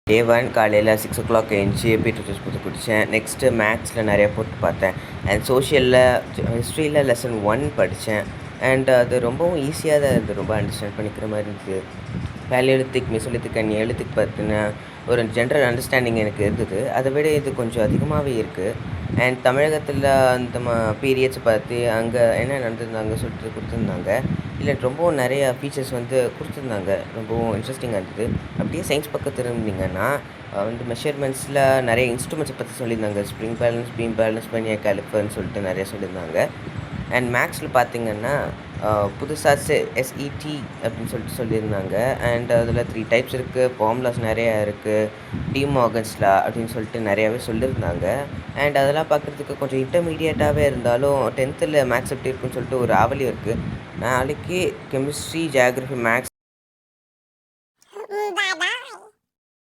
டே 1 காலையில் 6:00 எழுந்துச்சி beetroot juice போட்டு குடித்தேன். நெக்ஸ்ட்டு மேக்ஸில் நிறைய போட்டு பார்த்தேன். அண்ட் சோஷியலில் ஹிஸ்ட்ரியில் லெசன் 1 படித்தேன். அண்ட் அது ரொம்பவும் ஈஸியாக தான் இருந்தது. ரொம்ப அண்டர்ஸ்டாண்ட் பண்ணிக்கிற மாதிரி இருந்துது. பேலியோலித்திக், மெசோலித்திக் அண்ட் நியோலித்திக் பற்றின ஒரு ஜென்ரல் அண்டர்ஸ்டாண்டிங் எனக்கு இருந்தது. அதை விட இது கொஞ்சம் அதிகமாகவே இருக்குது. அண்ட் தமிழகத்தில் அந்த பீரியட்ஸ் பற்றி அங்கே என்ன நடந்திருந்தாங்க சொல்லிட்டு கொடுத்துருந்தாங்க. இல்லை ரொம்பவும் நிறையா ஃபீச்சர்ஸ் கொடுத்துருந்தாங்க. ரொம்பவும் இன்ட்ரெஸ்டிங்காக இருந்தது. அப்படியே சயின்ஸ் பக்கம் திரும்பினீங்கன்னா மெஷர்மெண்ட்ஸில் நிறைய இன்ஸ்ட்ருமெண்ட்ஸை பற்றி சொல்லியிருந்தாங்க. ஸ்ப்ரிங் பேலன்ஸ், பீம் பேலன்ஸ், பெனியா கேலிப்பர்னு சொல்லிட்டு நிறைய சொல்லியிருந்தாங்க. அண்ட் மேக்ஸில் பார்த்திங்கன்னா புதுசாக எஸ்இடி அப்படின்னு சொல்லியிருந்தாங்க. அண்ட் அதில் 3 டைப்ஸ் இருக்குது. ஃபார்முலாஸ் நிறையா இருக்குது. டி மார்கன்ஸ் லா அப்படின்னு சொல்லிட்டு நிறையாவே சொல்லியிருந்தாங்க. அண்ட் அதெல்லாம் பார்க்குறதுக்கு கொஞ்சம் இன்டர்மீடியேட்டாகவே இருந்தாலும் 10th மேக்ஸ் எப்படி இருக்குன்னு சொல்லிட்டு ஒரு ஆவலியும் இருக்குது. நாளைக்கு கெமிஸ்ட்ரி, ஜியாகிரஃபி, மேக்ஸ்